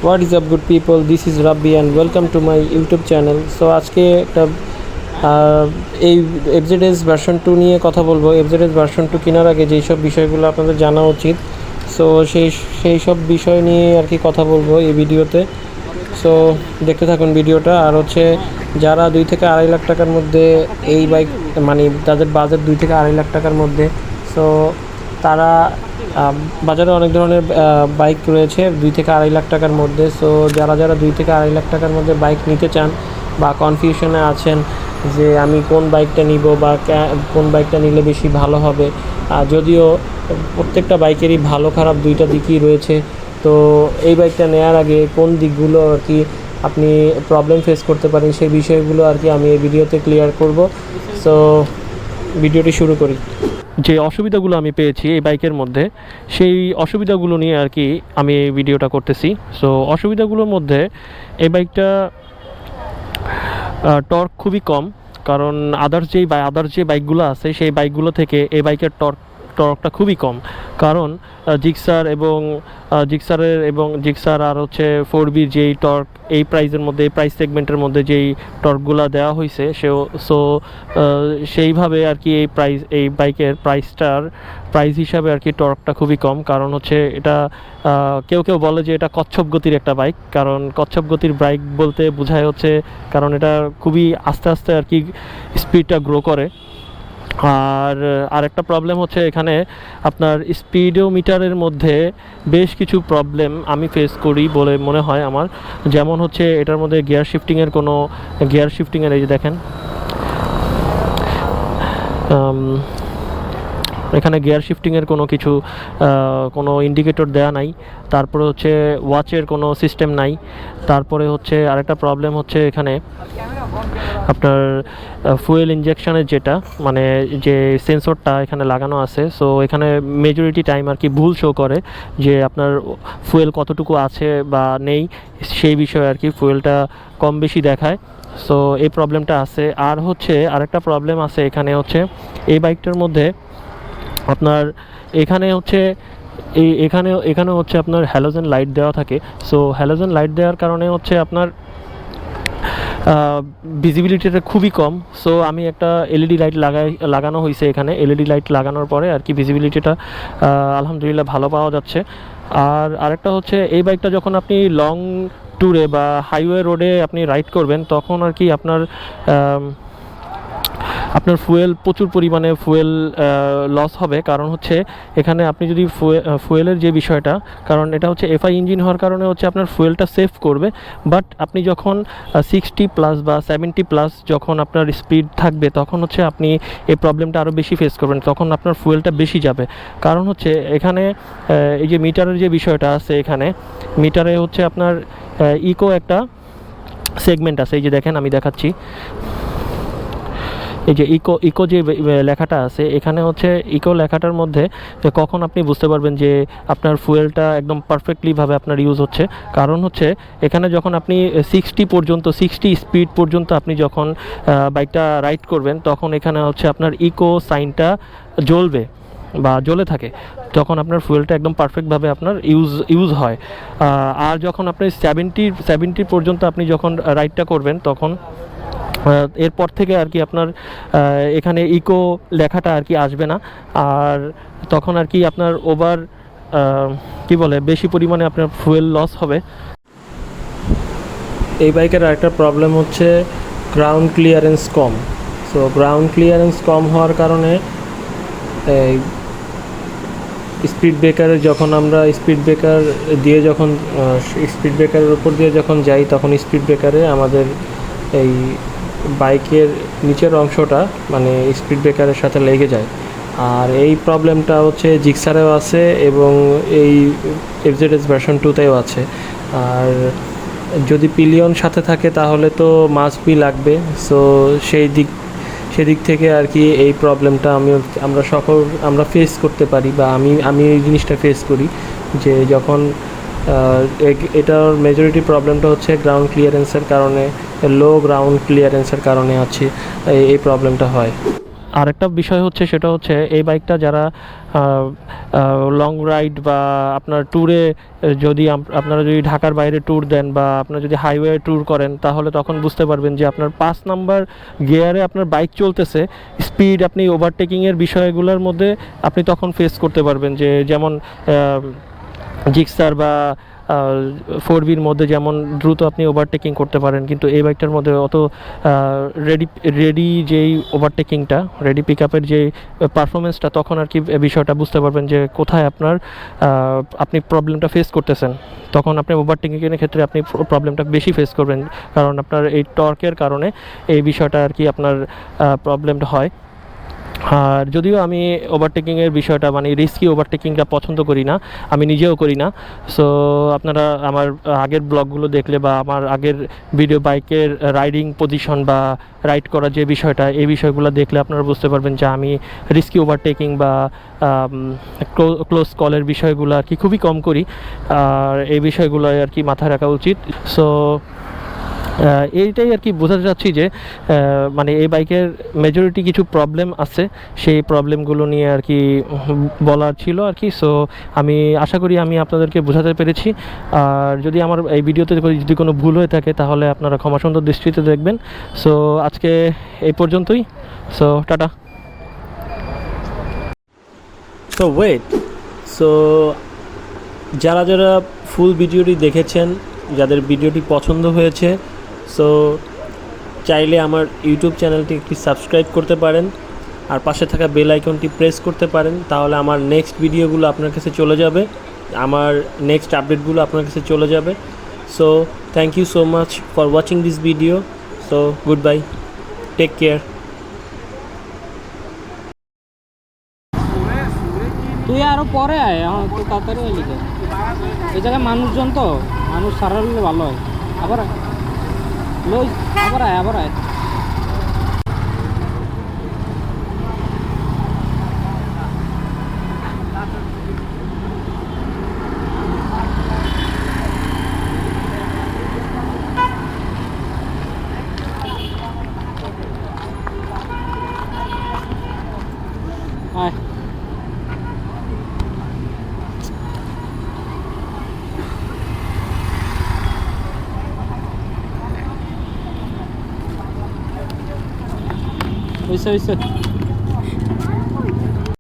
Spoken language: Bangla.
What is up, good people? This is Rabbi and welcome to my YouTube channel. So আজকে একটা এই এফজেডএস ভার্সন 2 নিয়ে কথা বলবো। এফজেডএস ভার্সন 2 কেনার আগে যেই সব বিষয়গুলো আপনাদের জানা উচিত, সো সেই সব বিষয় নিয়ে আর কি কথা বলবো এই ভিডিওতে। সো দেখতে থাকুন ভিডিওটা। আর হচ্ছে যারা 2 থেকে 2.5 লাখ টাকার মধ্যে এই বাইক, মানে তাদের বাজেট 2 থেকে 2.5 লাখ টাকার মধ্যে, সো তারা বাজারে অনেক ধরনের বাইক রয়েছে 2 থেকে 2.5 লাখ টাকার মধ্যে। সো যারা 2 থেকে 2.5 লাখ টাকার মধ্যে বাইক নিতে চান বা কনফিউশনে আছেন যে আমি কোন বাইকটা নিব বা কোন বাইকটা নিলে বেশি ভালো হবে, যদিও প্রত্যেকটা বাইকেরই ভালো খারাপ দুইটা দিকই রয়েছে, তো এই বাইকটা নেওয়ার আগে কোন দিকগুলো আর কি আপনি প্রবলেম ফেস করতে পারেন সেই বিষয়গুলো আর কি আমি এই ভিডিওতে ক্লিয়ার করব। সো ভিডিওটি শুরু করি। যে অসুবিধাগুলো আমি পেয়েছি এই বাইকের মধ্যে, সেই অসুবিধাগুলো নিয়ে আর কি আমি এই ভিডিওটা করতেছি। সো অসুবিধাগুলোর মধ্যে এই বাইকটা টর্ক খুবই কম, কারণ আদার্স যে বাইকগুলো আছে সেই বাইকগুলো থেকে এই বাইকের টর্কটা খুবই কম। কারণ জিক্সার আর হচ্ছে 4B যেই টর্ক এই প্রাইসের মধ্যে, এই প্রাইস সেগমেন্টের মধ্যে যেই টর্কগুলো দেওয়া হয়েছে সেইভাবে আর কি এই বাইকের প্রাইস হিসাবে আর কি টর্কটা খুবই কম। কারণ হচ্ছে এটা কেউ বলে যে এটা কচ্ছপ গতির একটা বাইক, কারণ কচ্ছপ গতির বাইক বলতে বোঝায় হচ্ছে কারণ এটা খুবই আস্তে আস্তে আর কি স্পিডটা গ্রো করে। আর আরেকটা প্রবলেম হচ্ছে এখানে আপনার স্পিডোমিটারের মধ্যে বেশ কিছু প্রবলেম আমি ফেস করি বলে মনে হয় আমার। যেমন হচ্ছে এটার মধ্যে গিয়ার শিফটিংয়ের এই যে দেখেন এখানে গিয়ার শিফটিংয়ের কোনো ইন্ডিকেটর দেওয়া নাই। তারপরে হচ্ছে ওয়াচের কোনো সিস্টেম নাই। তারপরে হচ্ছে আরেকটা প্রবলেম হচ্ছে এখানে আপনার ফুয়েল ইনজেকশনের যেটা মানে যে সেন্সরটা এখানে লাগানো আছে, সো এখানে মেজরিটি টাইম আর কি ভুল শো করে যে আপনার ফুয়েল কতটুকু আছে বা নেই, সেই বিষয়ে আর কি ফুয়েলটা কম বেশি দেখায়। সো এই প্রবলেমটা আছে। আর হচ্ছে আরেকটা প্রবলেম আছে এখানে হচ্ছে এই বাইকটার মধ্যে আপনার এখানে হচ্ছে আপনার হ্যালোজেন লাইট দেওয়া থাকে। সো হ্যালোজেন লাইট দেওয়ার কারণে হচ্ছে আপনার ভিজিবিলিটিটা খুবই কম। সো আমি একটা এলইডি লাইট লাগানো হয়েছে এখানে। এলইডি লাইট লাগানোর পরে আর কি ভিজিবিলিটিটা আলহামদুলিল্লাহ ভালো পাওয়া যাচ্ছে। আর আরেকটা হচ্ছে এই বাইকটা যখন আপনি লং ট্যুরে বা হাইওয়ে রোডে আপনি রাইড করবেন তখন আর কি আপনার প্রচুর পরিমাণে ফুয়েল লস হবে। কারণ হচ্ছে এখানে আপনি যদি ফুয়েলের যে বিষয়টা, কারণ এটা হচ্ছে এফআই ইঞ্জিন হওয়ার কারণে হচ্ছে আপনার ফুয়েলটা সেভ করবে, বাট আপনি যখন 60+ বা 70+ যখন আপনার স্পিড থাকবে তখন হচ্ছে আপনি এই প্রবলেমটা আরও বেশি ফেস করবেন, তখন আপনার ফুয়েলটা বেশি যাবে। কারণ হচ্ছে এখানে এই যে মিটারের যে বিষয়টা আছে, এখানে মিটারে হচ্ছে আপনার ইকো একটা সেগমেন্ট আছে। এই যে দেখেন আমি দেখাচ্ছি, এই যে ইকো যে লেখাটা আছে এখানে হচ্ছে ইকো লেখাটার মধ্যে কখন আপনি বুঝতে পারবেন যে আপনার ফুয়েলটা একদম পারফেক্টলিভাবে আপনার ইউজ হচ্ছে। কারণ হচ্ছে এখানে যখন আপনি 60 স্পিড পর্যন্ত আপনি যখন বাইকটা রাইড করবেন তখন এখানে হচ্ছে আপনার ইকো সাইনটা জ্বলবে বা জ্বলে থাকে, তখন আপনার ফুয়েলটা একদম পারফেক্টভাবে আপনার ইউজ হয়। আর যখন আপনি 70 পর্যন্ত আপনি যখন রাইডটা করবেন তখন এরপর থেকে আর কি আপনার এখানে ইকো লেখাটা আর কি আসবে না। আর তখন আর কি আপনার বেশি পরিমাণে আপনার ফুয়েল লস হবে। এই বাইকের আরেকটা প্রবলেম হচ্ছে গ্রাউন্ড ক্লিয়ারেন্স কম। সো গ্রাউন্ড ক্লিয়ারেন্স কম হওয়ার কারণে স্পিড ব্রেকারের উপর দিয়ে যখন যাই তখন স্পিড ব্রেকারে আমাদের এই বাইকের নিচের অংশটা মানে স্পিড ব্রেকারের সাথে লেগে যায়। আর এই প্রবলেমটা হচ্ছে জিক্সারেও আছে এবং এই এফজেডএস ভার্সন 2তেও আছে। আর যদি পিলিয়ন সাথে থাকে তাহলে তো মাস্ট বি লাগবে। সো সেদিক থেকে আর কি এই প্রবলেমটা আমরা ফেস করতে পারি বা আমি এই জিনিসটা ফেস করি যে যখন এটার মেজরিটি প্রবলেমটা হচ্ছে গ্রাউন্ড ক্লিয়ারেন্সের কারণে, লো গ্রাউন্ড ক্লিয়ারেন্সের কারণে আছে এই প্রবলেমটা হয়। আরেকটা বিষয় হচ্ছে সেটা হচ্ছে এই বাইকটা যারা লং রাইড বা আপনার ট্যুরে যদি আপনারা যদি ঢাকার বাইরে ট্যুর দেন বা আপনারা যদি হাইওয়ে ট্যুর করেন তাহলে তখন বুঝতে পারবেন যে আপনার 5 নাম্বার গিয়ারে আপনার বাইক চলতেছে, স্পিড আপনি ওভারটেকিংয়ের বিষয়গুলোর মধ্যে আপনি তখন ফেস করতে পারবেন, যে যেমন জিক্সার বা 4বির মধ্যে যেমন দ্রুত আপনি ওভারটেকিং করতে পারেন, কিন্তু এই বাইকটার মধ্যে অত রেডি যেই ওভারটেকিংটা, রেডি পিক আপের যে পারফরমেন্সটা, তখন আর কি বিষয়টা বুঝতে পারবেন যে কোথায় আপনি প্রবলেমটা ফেস করতেছেন। তখন আপনি ওভারটেকিংয়ের ক্ষেত্রে আপনি প্রবলেমটা বেশি ফেস করবেন, কারণ আপনার এই টর্কের কারণে এই বিষয়টা আর কি আপনার প্রবলেমটা হয়। আর যদিও আমি ওভারটেকিংয়ের বিষয়টা মানে রিস্কি ওভারটেকিংটা পছন্দ করি না, আমি নিজেও করি না। সো আপনারা আমার আগের ব্লগগুলো দেখলে বা আমার আগের ভিডিও বাইকের রাইডিং পজিশন বা রাইড করার যে বিষয়টা, এই বিষয়গুলো দেখলে আপনারা বুঝতে পারবেন যে আমি রিস্কি ওভারটেকিং বা ক্লোজ কলের বিষয়গুলো আর কি খুবই কম করি, আর এই বিষয়গুলো আর কি মাথায় রাখা উচিত। সো এইটাই আর কি বোঝাতে চাচ্ছি যে মানে এই বাইকের মেজরিটি কিছু প্রবলেম আছে, সেই প্রবলেমগুলো নিয়ে আর কি বলার ছিল আর কি। সো আমি আশা করি আমি আপনাদেরকে বোঝাতে পেরেছি, আর যদি আমার এই ভিডিওতে যদি কোনো ভুল হয়ে থাকে তাহলে আপনারা ক্ষমা সুন্দর দৃষ্টিতে দেখবেন। সো আজকে এই পর্যন্তই। So tata. So wait, so যারা যারা ফুল ভিডিওটি দেখেছেন, যাদের ভিডিওটি পছন্দ হয়েছে, সো চাইলে আমার ইউটিউব চ্যানেলটি একটি সাবস্ক্রাইব করতে পারেন আর পাশে থাকা বেল আইকনটি প্রেস করতে পারেন, তাহলে আমার নেক্সট ভিডিওগুলো আপনার কাছে চলে যাবে, আমার নেক্সট আপডেটগুলো আপনার কাছে চলে যাবে। So thank you so much for watching this video. So good bye, take care. তুই আরো পরে আয়, এখন তো তাড়াতাড়ি এলি কেন? এই জায়গায় মানুষজন তো, মানুষ সারা হলে ভালো হয়। আবার আয়। লই, আবার আয়, আবার আয়। আয়। হইছে হইছে।